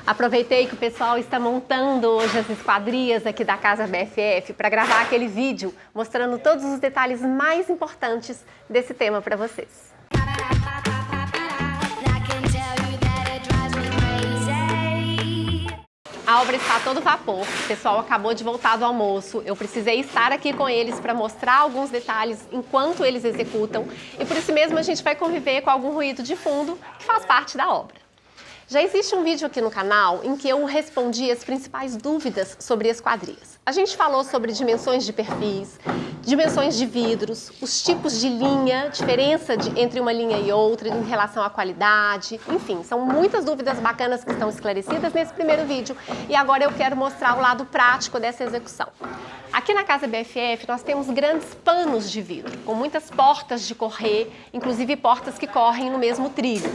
Aproveitei que o pessoal está montando hoje as esquadrias aqui da Casa BFF para gravar aquele vídeo mostrando todos os detalhes mais importantes desse tema para vocês. A obra está a todo vapor, o pessoal acabou de voltar do almoço, eu precisei estar aqui com eles para mostrar alguns detalhes enquanto eles executam e por isso mesmo a gente vai conviver com algum ruído de fundo que faz parte da obra. Já existe um vídeo aqui no canal em que eu respondi as principais dúvidas sobre esquadrias. A gente falou sobre dimensões de perfis, dimensões de vidros, os tipos de linha, diferença entre uma linha e outra em relação à qualidade, enfim, são muitas dúvidas bacanas que estão esclarecidas nesse primeiro vídeo e agora eu quero mostrar o lado prático dessa execução. Aqui na Casa BFF nós temos grandes panos de vidro, com muitas portas de correr, inclusive portas que correm no mesmo trilho,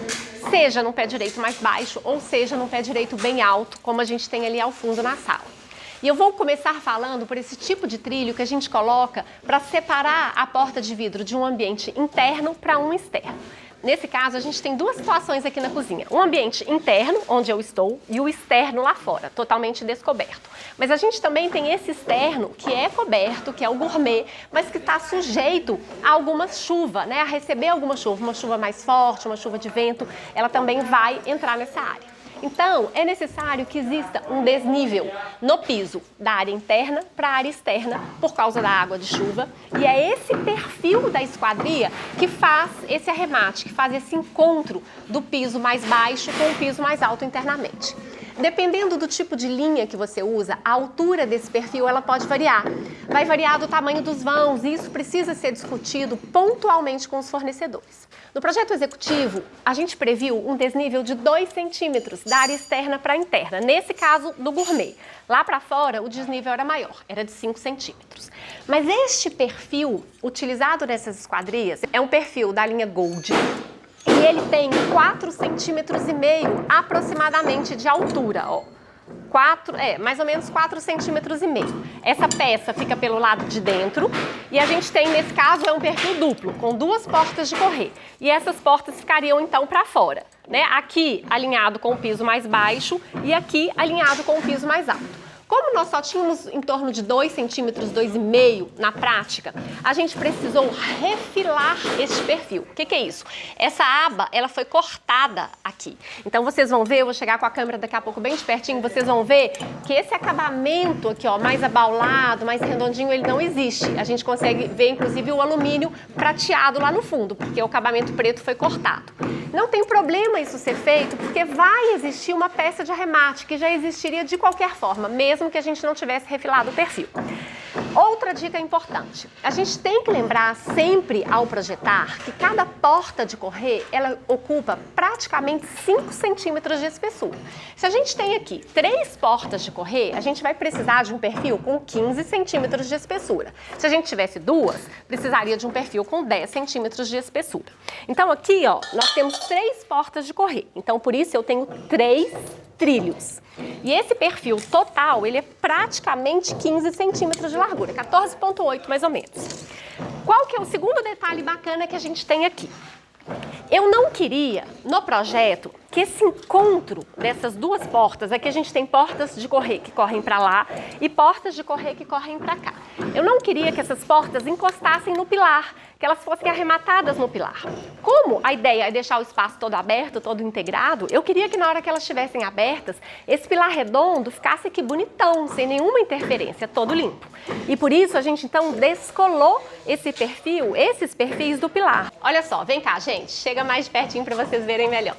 seja no pé direito mais baixo ou seja no pé direito bem alto, como a gente tem ali ao fundo na sala. E eu vou começar falando por esse tipo de trilho que a gente coloca para separar a porta de vidro de um ambiente interno para um externo. Nesse caso, a gente tem duas situações aqui na cozinha. Um ambiente interno, onde eu estou, e o externo lá fora, totalmente descoberto. Mas a gente também tem esse externo, que é coberto, que é o gourmet, mas que está sujeito a alguma chuva, né? A receber alguma chuva, uma chuva mais forte, uma chuva de vento, ela também vai entrar nessa área. Então, é necessário que exista um desnível no piso da área interna para a área externa por causa da água de chuva. E é esse perfil da esquadria que faz esse arremate, que faz esse encontro do piso mais baixo com o piso mais alto internamente. Dependendo do tipo de linha que você usa, a altura desse perfil ela pode variar. Vai variar do tamanho dos vãos e isso precisa ser discutido pontualmente com os fornecedores. No projeto executivo, a gente previu um desnível de 2 centímetros da área externa para a interna, nesse caso do gourmet. Lá para fora, o desnível era maior, era de 5 centímetros. Mas este perfil utilizado nessas esquadrias é um perfil da linha Gold, e ele tem 4,5 centímetros aproximadamente de altura, ó. Mais ou menos 4,5 centímetros. Essa peça fica pelo lado de dentro e a gente tem, nesse caso, é um perfil duplo, com duas portas de correr. E essas portas ficariam, então, para fora, né? Aqui alinhado com o piso mais baixo e aqui alinhado com o piso mais alto. Como nós só tínhamos em torno de 2 centímetros, 2,5 na prática, a gente precisou refilar este perfil. O que é isso? Essa aba, ela foi cortada aqui. Então vocês vão ver, eu vou chegar com a câmera daqui a pouco bem de pertinho, vocês vão ver que esse acabamento aqui, ó, mais abaulado, mais redondinho, ele não existe. A gente consegue ver, inclusive, o alumínio prateado lá no fundo, porque o acabamento preto foi cortado. Não tem problema isso ser feito, porque vai existir uma peça de arremate que já existiria de qualquer forma, mesmo que a gente não tivesse refilado o perfil. Outra dica importante, a gente tem que lembrar sempre ao projetar que cada porta de correr, ela ocupa praticamente 5 centímetros de espessura. Se a gente tem aqui 3 portas de correr, a gente vai precisar de um perfil com 15 centímetros de espessura. Se a gente tivesse 2, precisaria de um perfil com 10 centímetros de espessura. Então aqui, ó, nós temos 3 portas de correr, então por isso eu tenho 3 trilhos. E esse perfil total, ele é praticamente 15 centímetros de largura, 14,8 mais ou menos. Qual que é o segundo detalhe bacana que a gente tem aqui? Eu não queria, no projeto, que esse encontro dessas duas portas, aqui a gente tem portas de correr que correm para lá e portas de correr que correm para cá. Eu não queria que essas portas encostassem no pilar, que elas fossem arrematadas no pilar. Como a ideia é deixar o espaço todo aberto, todo integrado, eu queria que na hora que elas estivessem abertas, esse pilar redondo ficasse aqui bonitão, sem nenhuma interferência, todo limpo. E por isso a gente então descolou esse perfil, esses perfis do pilar. Olha só, vem cá, gente, chega mais pertinho para vocês verem melhor.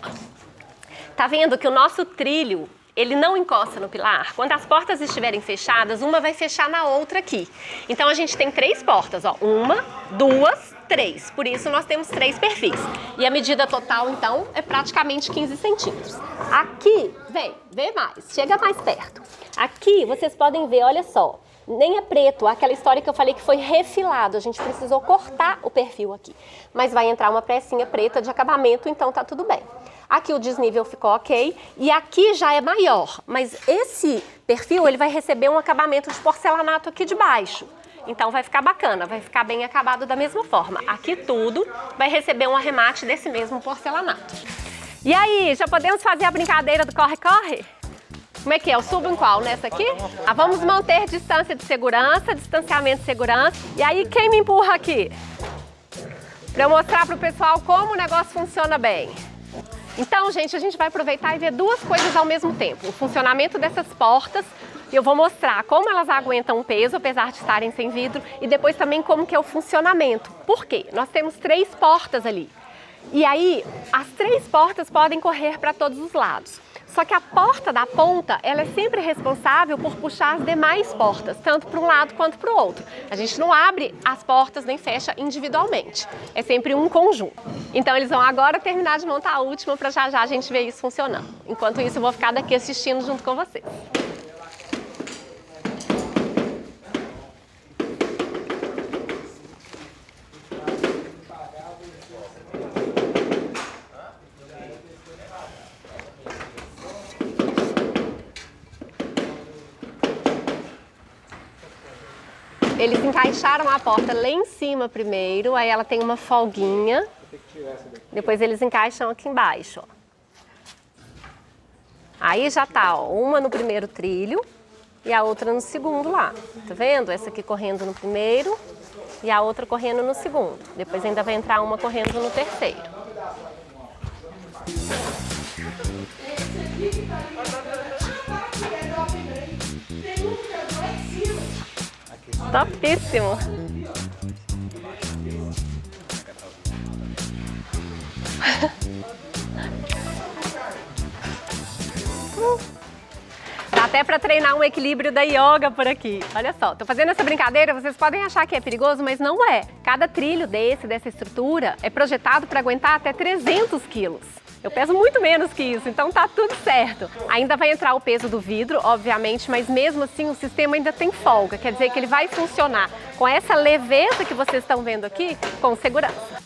Tá vendo que o nosso trilho, ele não encosta no pilar? Quando as portas estiverem fechadas, uma vai fechar na outra aqui. Então a gente tem 3 portas, ó. 1, 2, 3. Por isso nós temos 3 perfis. E a medida total, então, é praticamente 15 centímetros. Aqui, vem mais, chega mais perto. Aqui vocês podem ver, olha só. Nem é preto, aquela história que eu falei que foi refilado, a gente precisou cortar o perfil aqui. Mas vai entrar uma pecinha preta de acabamento, então tá tudo bem. Aqui o desnível ficou ok e aqui já é maior, mas esse perfil ele vai receber um acabamento de porcelanato aqui de baixo. Então vai ficar bacana, vai ficar bem acabado da mesma forma. Aqui tudo vai receber um arremate desse mesmo porcelanato. E aí, já podemos fazer a brincadeira do corre-corre? Como é que é? Eu subo em qual? Nessa aqui? Ah, vamos manter distância de segurança, distanciamento de segurança. E aí, quem me empurra aqui? Para eu mostrar para o pessoal como o negócio funciona bem. Então, gente, a gente vai aproveitar e ver duas coisas ao mesmo tempo. O funcionamento dessas portas, e eu vou mostrar como elas aguentam o peso, apesar de estarem sem vidro, e depois também como que é o funcionamento. Por quê? Nós temos 3 portas ali. E aí, as 3 portas podem correr para todos os lados. Só que a porta da ponta, ela é sempre responsável por puxar as demais portas, tanto para um lado quanto para o outro. A gente não abre as portas nem fecha individualmente, é sempre um conjunto. Então eles vão agora terminar de montar a última para já já a gente ver isso funcionando. Enquanto isso eu vou ficar daqui assistindo junto com vocês. Eles encaixaram a porta lá em cima primeiro, aí ela tem uma folguinha. Depois eles encaixam aqui embaixo, ó. Aí já tá, ó, uma no primeiro trilho e a outra no segundo lá. Tá vendo? Essa aqui correndo no primeiro e a outra correndo no segundo. Depois ainda vai entrar uma correndo no terceiro. Topíssimo! Dá até para treinar um equilíbrio da yoga por aqui. Olha só, tô fazendo essa brincadeira, vocês podem achar que é perigoso, mas não é. Cada trilho dessa estrutura é projetado para aguentar até 300 quilos. Eu peso muito menos que isso, então tá tudo certo. Ainda vai entrar o peso do vidro, obviamente, mas mesmo assim o sistema ainda tem folga. Quer dizer que ele vai funcionar com essa leveza que vocês estão vendo aqui, com segurança.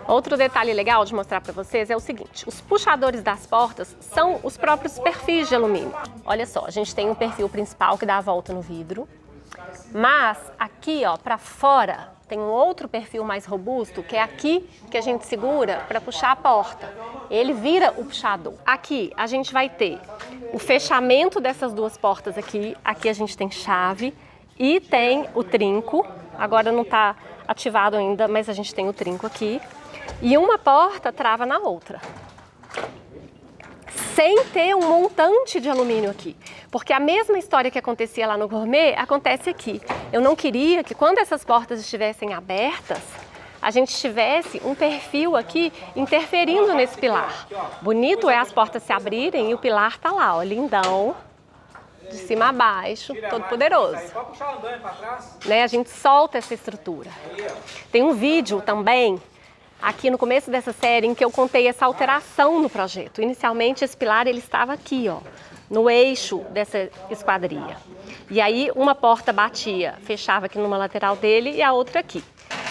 Outro detalhe legal de mostrar para vocês é o seguinte, os puxadores das portas são os próprios perfis de alumínio. Olha só, a gente tem um perfil principal que dá a volta no vidro, mas aqui, ó, para fora, tem um outro perfil mais robusto, que é aqui que a gente segura para puxar a porta. Ele vira o puxador. Aqui a gente vai ter o fechamento dessas duas portas aqui. Aqui a gente tem chave e tem o trinco. Agora não está ativado ainda, mas a gente tem o trinco aqui. E uma porta trava na outra. Sem ter um montante de alumínio aqui. Porque a mesma história que acontecia lá no Gourmet, acontece aqui. Eu não queria que quando essas portas estivessem abertas, a gente tivesse um perfil aqui interferindo nesse pilar. Bonito é as portas se abrirem e o pilar tá lá, ó, lindão, de cima a baixo, todo poderoso. Né? A gente solta essa estrutura. Tem um vídeo também, aqui no começo dessa série, em que eu contei essa alteração no projeto. Inicialmente esse pilar ele estava aqui, ó, no eixo dessa esquadria. E aí uma porta batia, fechava aqui numa lateral dele e a outra aqui.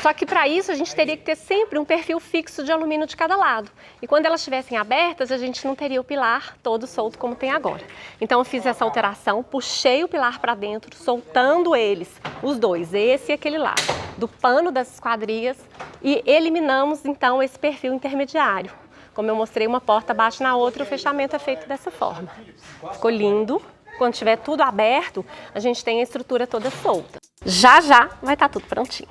Só que para isso a gente teria que ter sempre um perfil fixo de alumínio de cada lado. E quando elas estivessem abertas, a gente não teria o pilar todo solto como tem agora. Então eu fiz essa alteração, puxei o pilar para dentro, soltando eles, os dois, esse e aquele lá, do pano das esquadrias e eliminamos então esse perfil intermediário. Como eu mostrei, uma porta bate na outra e o fechamento é feito dessa forma. Ficou lindo. Quando tiver tudo aberto, a gente tem a estrutura toda solta. Já já vai estar tudo prontinho.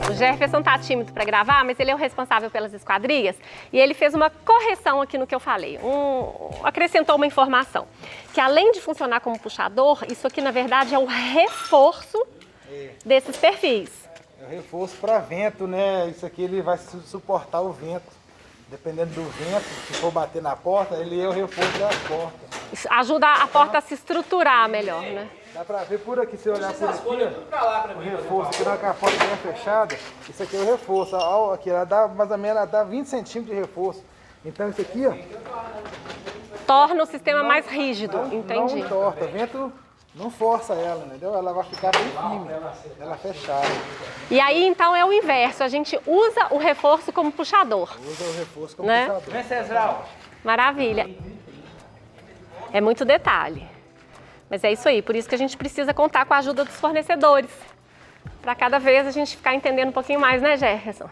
O Jefferson tá tímido para gravar, mas ele é o responsável pelas esquadrias e ele fez uma correção aqui no que eu falei, acrescentou uma informação, que além de funcionar como puxador, isso aqui na verdade é um reforço desses perfis. É o reforço para vento, né? Isso aqui ele vai suportar o vento. Dependendo do vento, se for bater na porta, ele é o reforço das portas. Isso ajuda a porta a se estruturar melhor, né? Dá pra ver por aqui, se olhar por aqui, ó, o reforço, aqui na hora que a porta estiver fechada, isso aqui é o reforço. Ó, aqui, ela dá mais ou menos, ela dá 20 centímetros de reforço. Então isso aqui, ó... Torna o sistema mais rígido, entendi. Não entorta, o vento não força ela, entendeu? Ela vai ficar bem firme, ela fechada. E aí então é o inverso, a gente usa o reforço como puxador. Usa o reforço como né? puxador. Vem, Cesral. Maravilha. É muito detalhe. Mas é isso aí, por isso que a gente precisa contar com a ajuda dos fornecedores. para cada vez a gente ficar entendendo um pouquinho mais, né, Jefferson?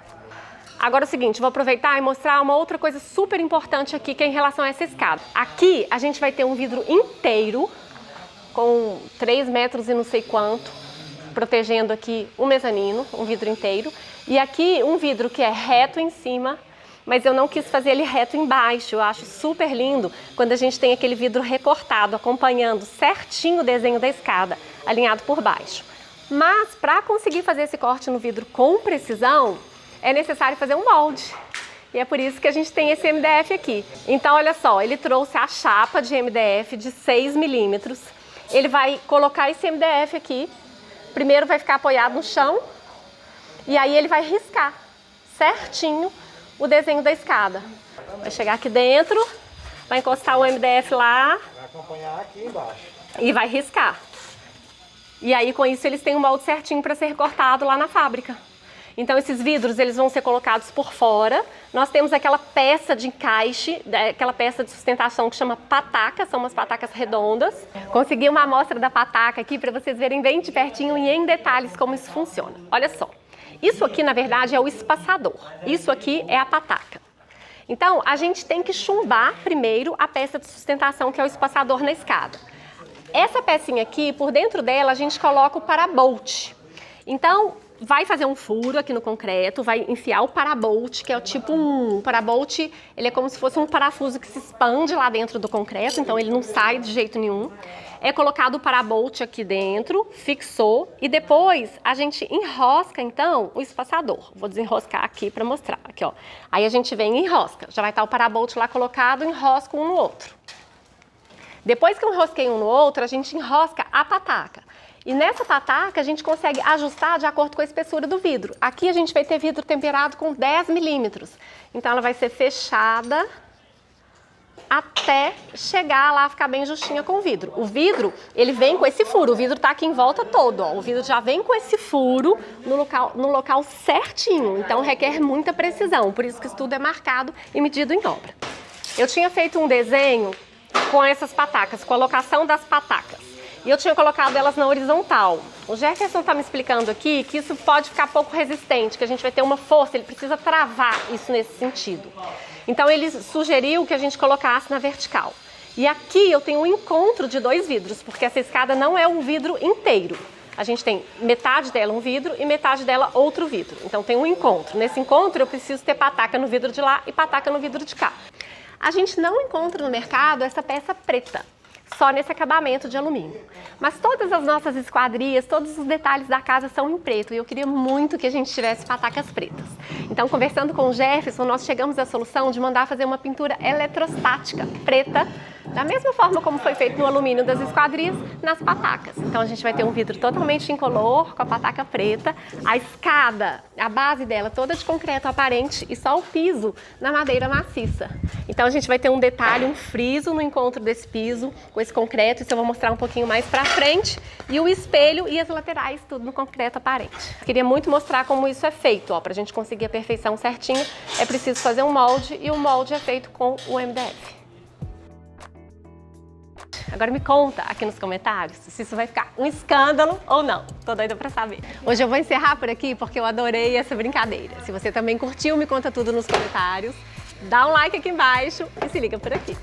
Agora é o seguinte, vou aproveitar e mostrar uma outra coisa super importante aqui, que é em relação a essa escada. Aqui a gente vai ter um vidro inteiro, com 3 metros e não sei quanto, protegendo aqui o mezanino, um vidro inteiro. E aqui um vidro que é reto em cima, mas eu não quis fazer ele reto embaixo. Eu acho super lindo quando a gente tem aquele vidro recortado, acompanhando certinho o desenho da escada, alinhado por baixo. Mas para conseguir fazer esse corte no vidro com precisão, é necessário fazer um molde. E é por isso que a gente tem esse MDF aqui. Então, olha só, ele trouxe a chapa de MDF de 6 milímetros. Ele vai colocar esse MDF aqui. Primeiro vai ficar apoiado no chão. E aí ele vai riscar certinho o desenho da escada. Vai chegar aqui dentro, vai encostar o MDF lá. Vai acompanhar aqui embaixo. E vai riscar. E aí, com isso, eles têm um molde certinho para ser cortado lá na fábrica. Então, esses vidros, eles vão ser colocados por fora. Nós temos aquela peça de encaixe, aquela peça de sustentação que chama pataca, são umas patacas redondas. Consegui uma amostra da pataca aqui para vocês verem bem de pertinho e em detalhes como isso funciona. Olha só, isso aqui, na verdade, é o espaçador. Isso aqui é a pataca. Então, a gente tem que chumbar primeiro a peça de sustentação, que é o espaçador na escada. Essa pecinha aqui, por dentro dela, a gente coloca o parabolt. Então, vai fazer um furo aqui no concreto, vai enfiar o parabolt, que é o tipo um parabolt, ele é como se fosse um parafuso que se expande lá dentro do concreto, então ele não sai de jeito nenhum. É colocado o parabolt aqui dentro, fixou, e depois a gente enrosca, então, o espaçador. Vou desenroscar aqui para mostrar, aqui ó. Aí a gente vem e enrosca, já vai estar o parabolt lá colocado, enrosca um no outro. Depois que eu enrosquei um no outro, a gente enrosca a pataca. E nessa pataca a gente consegue ajustar de acordo com a espessura do vidro. Aqui a gente vai ter vidro temperado com 10 milímetros. Então ela vai ser fechada até chegar lá, ficar bem justinha com o vidro. O vidro, ele vem com esse furo, o vidro tá aqui em volta todo, ó. O vidro já vem com esse furo no local certinho, então requer muita precisão, por isso que isso tudo é marcado e medido em obra. Eu tinha feito um desenho com essas patacas, com a locação das patacas. E eu tinha colocado elas na horizontal. O Jefferson está me explicando aqui que isso pode ficar pouco resistente, que a gente vai ter uma força, ele precisa travar isso nesse sentido. Então ele sugeriu que a gente colocasse na vertical. E aqui eu tenho um encontro de 2 vidros, porque essa escada não é um vidro inteiro. A gente tem metade dela um vidro e metade dela outro vidro. Então tem um encontro. Nesse encontro eu preciso ter pataca no vidro de lá e pataca no vidro de cá. A gente não encontra no mercado essa peça preta, só nesse acabamento de alumínio. Mas todas as nossas esquadrias, todos os detalhes da casa são em preto e eu queria muito que a gente tivesse patacas pretas. Então, conversando com o Jefferson, nós chegamos à solução de mandar fazer uma pintura eletrostática preta, da mesma forma como foi feito no alumínio das esquadrias, nas patacas. Então a gente vai ter um vidro totalmente incolor, com a pataca preta, a escada, a base dela toda de concreto aparente e só o piso na madeira maciça. Então a gente vai ter um detalhe, um friso no encontro desse piso, com esse concreto, isso eu vou mostrar um pouquinho mais pra frente, e o espelho e as laterais, tudo no concreto aparente. Queria muito mostrar como isso é feito, ó, pra gente conseguir a perfeição certinho, é preciso fazer um molde, e o molde é feito com o MDF. Agora me conta aqui nos comentários se isso vai ficar um escândalo ou não. Tô doida pra saber. Hoje eu vou encerrar por aqui porque eu adorei essa brincadeira. Se você também curtiu, me conta tudo nos comentários. Dá um like aqui embaixo e se liga por aqui.